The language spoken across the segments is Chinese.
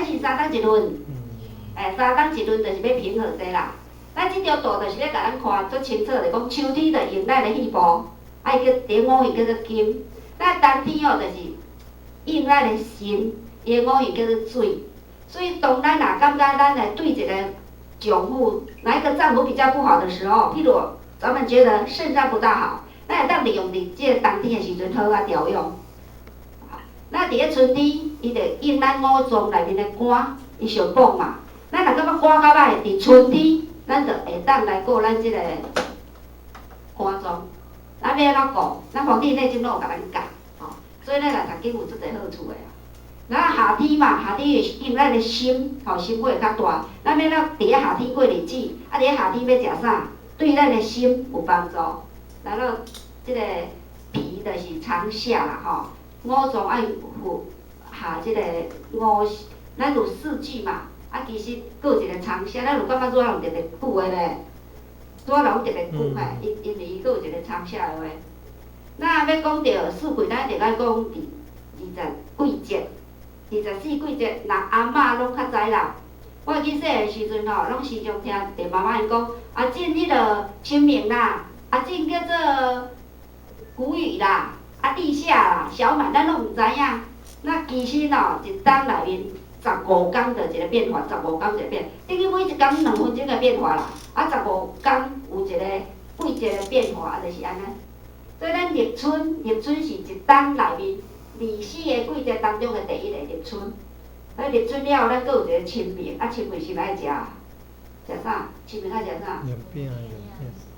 咱是3工1轮，3工1轮就是要平和者啦。咱即条图就是要甲咱看足清楚，就讲秋天就用咱的肺部，啊伊叫第5行叫做金，咱冬天哦就是用咱的心，伊的5行叫做水。所以当咱若感觉咱来对一个丈夫，哪一个丈夫比较不好的时候，譬如咱们觉得肾脏不大好，咱会当利用伫即个冬天的时阵好啊调用。那伫个春天，伊就用咱5脏内面的肝，伊上补嘛。咱若感觉肝较歹，伫春天，咱就会当来顾咱即个肝脏。咱要安怎顾？咱《黄帝内经》拢有甲咱教，吼。所以咱来读经有足侪好处的啊。然后夏天嘛，夏天是用咱的心，吼心会较大。咱要咱伫个夏天过日子，啊伫个夏天要食啥？对咱的心有帮助。然后即个脾就是长夏啦，吼。5脏爱下即个咱有4季嘛，啊其实佫有一个长夏，咱有感觉拄仔用特别久的咧，拄仔用特别久嘿，因为伊佫有一个长夏的话。那要讲到四季，咱就爱讲伫20季节。24季节，人阿嬷拢较知啦。我去细个时阵吼，拢时常听地妈妈因讲，啊进迄落清明啦，啊进叫做谷雨啦，啊立夏啦，小满，咱拢毋知影。那其实吼，一冬内面15天就一个变化，15天一个变，等于每一天2分钟的变化啦。啊15天有一个季节的变化，就是安尼。所以咱立春是一冬内面24个季节当中的第一个立春。啊，立春了后，咱佫有一个清明，啊，清明是爱食啥？清明爱食啥？月饼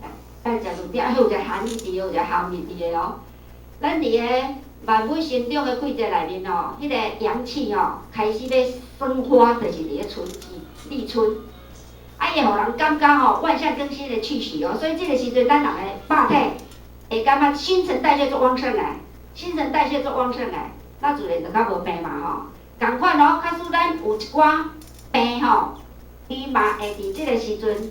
啊，爱食月饼，还有一个寒日的，有一个寒日的哦。咱伫个万物生长的季节内面哦，迄个阳气哦开始要生花，就是伫个春季立春。啊，伊会互人感觉哦万象更新的气息哦，所以这个时阵咱人的肉体会感觉新陈代谢足旺盛诶，新陈代谢足旺盛诶，那自然就较无病嘛吼。共款哦，假使咱有一寡病吼，伊嘛会伫即个时阵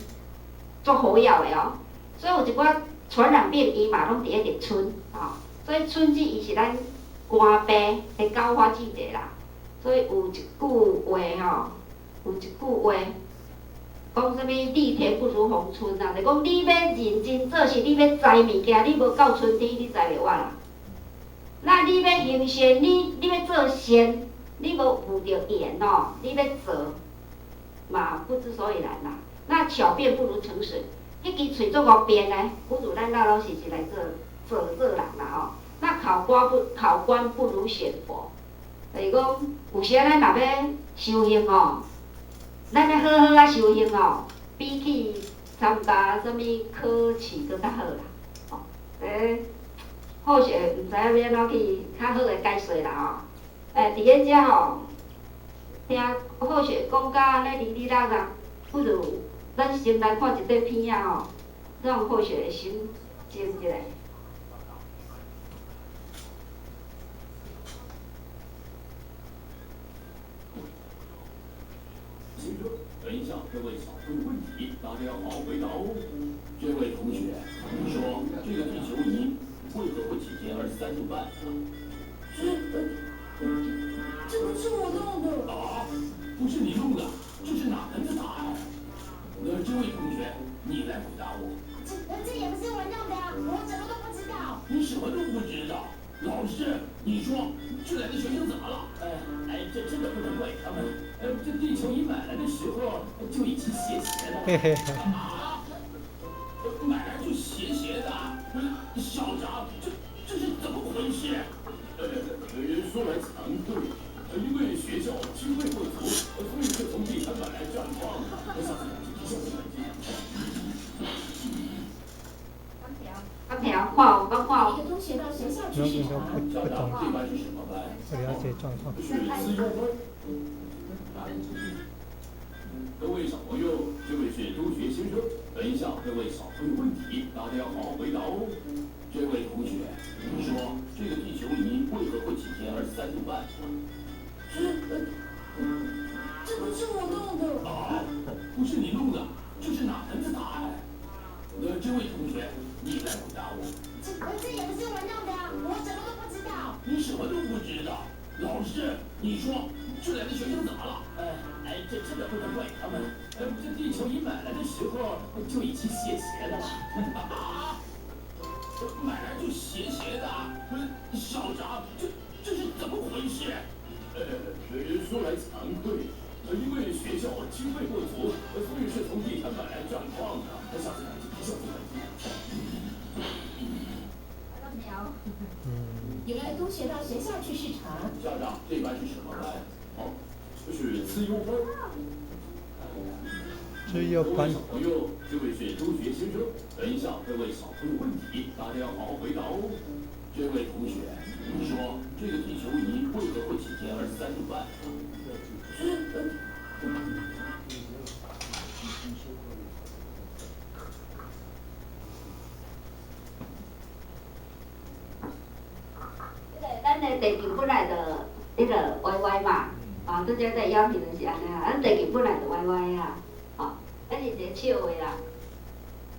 足好药的哦。所以有一寡传染病，伊嘛拢伫咧立春吼。所以春季伊是咱肝病的高发季节啦。所以有一句话吼，有一句话讲啥物？地田不如红春啊，就讲你要认真做事，你要栽物件，你无到春天你栽袂完啦。那你要行善，你要做善。你无有着言哦，你要做嘛不知所以然啦。那巧辩不如诚实，迄支喙做五辩呢，不如咱老老实实来做人啦吼。那考官不如选佛，就是讲有时咱若要修行哦，咱要好好啊修行哦，比起参加什物考试搁较好啦。哦，或许毋知影要安怎去较好的解说啦吼。伫个遮吼，听好势讲甲安尼哩哩啦啦，不如咱先来看一块片仔吼，让好势的心静一下。请说，等一下，各位小朋友问题，大家要好好回答哦。这位同学，你说这个地球仪为何会提前23度半？这不是我弄的啊，不是你弄的，这是哪门子答案？那这位同学，你来回答我。这也不是我弄的，我什么都不知道。你什么都不知道？老师，你说这来的学生怎么了？这真的不能怪他们。这地球仪买来的时候就已经斜斜的。啊？买来就斜斜的？校长，这是怎么回事？说来惭愧，因为学校经费不足，所以就从地产买来这样放。下次小心点。刚调，看有，刚看有。一个同学到学校去视察。校长，这班是什么班？不了解状况。是自由班。各位小朋友，这位是中学先生。等一下，各位小朋友问题，大家要好好回答哦。这位同学，你说这个地球仪为何会提前23度半？这不是我弄的。啊，不是你弄的，这是哪门子答案？那这位同学，你来回答我。这也不是我弄的，我什么都不知道。你什么都不知道？老师，你说这来的学生怎么了？这真的不能怪他们。这地球仪买来的时候就已经斜斜的了。买来就斜斜的？校长，这是怎么回事？说来惭愧，因为学校经费不足，所以是从地产买来战矿的。下次改进，下次改进。看到没有？有人都学到学校去视察。校长，这班是什么班？哦，这是自由班。自由班。朋友，这位是周学先生，等一下会问小朋友问题，大家要好好回答哦。这位同学，你说这个地球仪为何会几天26万？咱的地球本来就迄个歪歪嘛，拄则在邀请就是安尼啊，咱地球本来就歪歪啊，咱是一个笑话啦。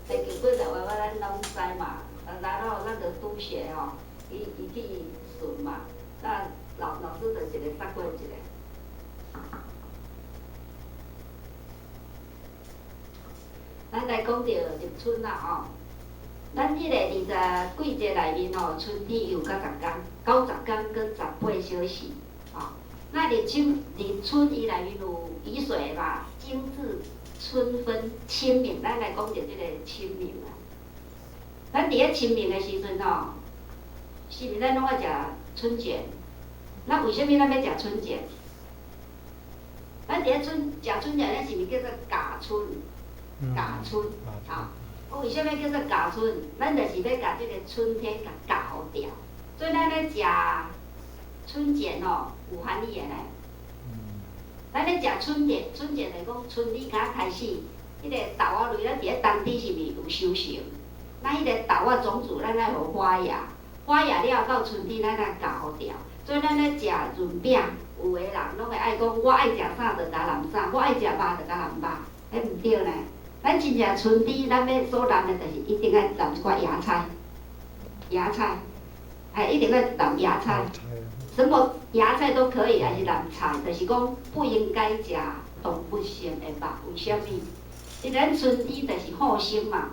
地球本来歪歪，咱拢知嘛，然后咱就拄学伊去顺嘛，那老师就一个杀过一个。咱来讲到入春啦咱迄个20几节内面春天有90天，90天跟18小时那入春伊内面有雨水嘛，惊蛰、春分、清明，咱来讲到即个清明啊。咱伫咧清明的时阵是毋是咱拢爱食春卷？那为什么咱要食春卷？咱伫咧食春卷，咱是毋是叫做嘎春？嘎春为什么叫做嘎春？咱就是要甲即个春天甲嘎好掉，所以咱咧食春卷有含义的咧。咱咧食春卷就是讲春天刚开始，迄个豆仔类咱伫咧冬天是毋是有收成？咱迄个豆仔种子咱爱互发芽，发芽了到春天咱来夹好掉。所以咱咧食润饼，有个人拢会爱讲，我爱食啥就甲人啥，我爱食肉就甲人肉，迄毋对呢。咱真正春天，咱要所染的，就是一定要染一寡芽菜，一定要染芽菜。什么芽菜都可以，还是染菜，就是讲不应该食动物性的肉。为什么？因为咱春天就是好生嘛，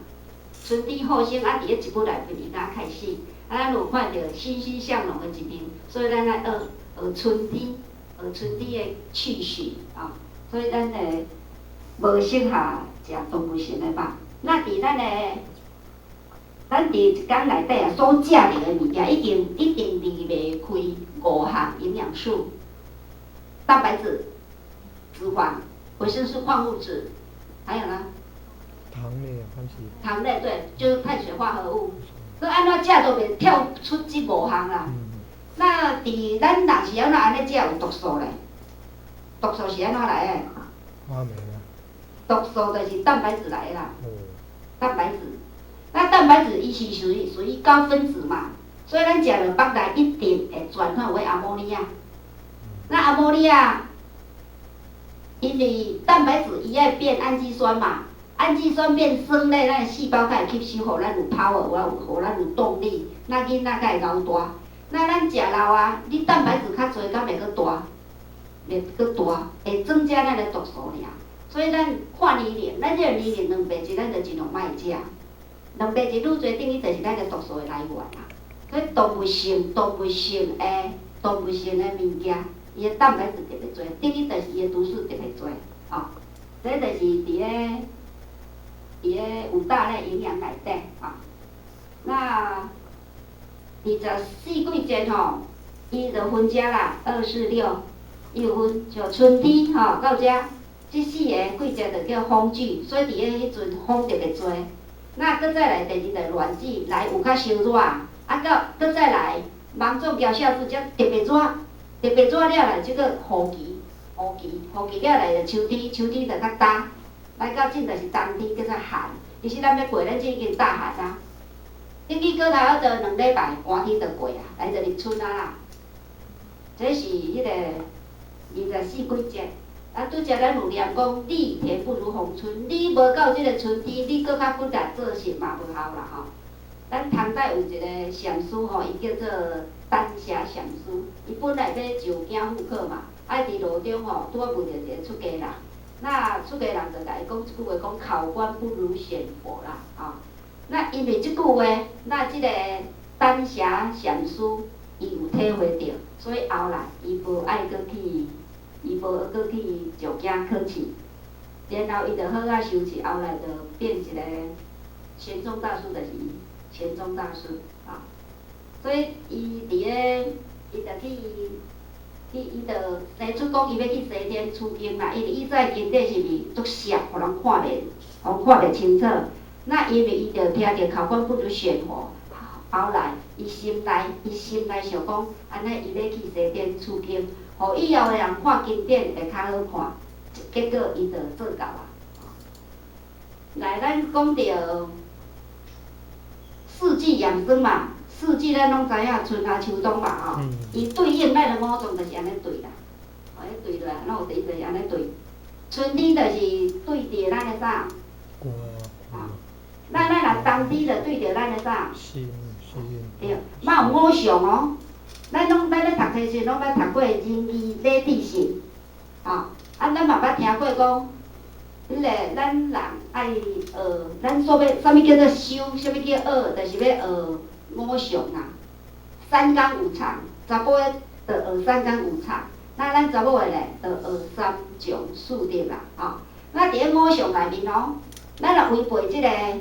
春天好生伫咧一骨内面刚开始，咱有看到欣欣向荣的一面，所以咱来学春天的趣事所以咱无适合食动物性的肉。那伫咱伫一天内底所食着的物件，一定离袂开5项营养素：蛋白质、脂肪、维生素、矿物质，还有呢？糖类对，就是碳水化合物。所以安怎食都袂跳出这5项啦。那伫咱人是安怎安尼食有毒素咧？毒素是安怎来的？毒素就是蛋白质来的啦。蛋白质，那蛋白质伊是属于高分子嘛，所以咱食了腹内一定会转化为阿摩尼亚。那阿摩尼亚，因为蛋白质伊爱变氨基酸嘛，氨基酸变酸咧，咱的细胞才会吸收，互咱有 power， 互咱有动力，那囡仔才会老大。那咱食老你蛋白质较侪，敢袂搁大？袂搁大，会增加咱的毒素尔。所以咱看年龄，咱这个年龄两白质，咱就尽量莫食。两白质愈侪，等于就是咱的毒素的来源啦。所以动物性的物件，伊的蛋白质特别多，等于就是伊的毒素特别多这就是伫咧五大类营养内底那24季节伊就分遮啦，2、4、6，伊有分就春天到遮。这4个季节就叫风季，所以伫咧迄阵风特别多。那搁再来第2个暖季，来有较伤热搁再来芒种交夏至，才特别热，了来即个雨季了来就秋天就较干，来到真就是冬天叫做寒。其实咱要过，咱这已经大寒啊。等于过头就2礼拜，寒天就过来就入春啦。这是迄个24季节。拄则咱有念讲，力田不如逢春。你无到即个春天，你搁较骨力做事嘛无效啦咱唐代有一个禅师伊叫做丹霞禅师，伊本来要就经复课嘛，伫路中吼，拄好问着一个出家人，那出家人就甲伊讲一句话，讲考官不如选佛啦，吼。那因为即句话，那即个丹霞禅师伊有体会着，所以后来伊无爱搁去，伊无搁去石镜考试，然后伊就好啊修持，后来就变一个玄奘大师，就是玄奘大师啊。所以伊伫咧，伊就伊就生出讲伊要去西天取经啦，因为伊在经典是毋足涩，互人看袂清楚。那因为伊就听着考官不如选佛，后来伊心内想讲，安尼伊要去西天取经，互以后的人看经典会较好看。结果伊就做到啦。来，咱讲着四季养生嘛，四季咱拢知影，春夏秋冬嘛吼。伊对应咱的五种就是安尼对啦，安尼对啦，咱有第一就是安尼对。春天就是对着咱的啥？咱若冬天就对着咱的啥？对，嘛有五常哦。咱咧读册时拢捌读过仁义礼智信，吼。咱嘛捌听过讲，迄个咱人爱学，咱所要啥物叫做修，啥物叫学，就是要学五常啊。三纲五常，查甫的就学三纲五常，那咱查某的咧就学三从四德啦，吼。那伫咧五常内面哦，咱若违背即个。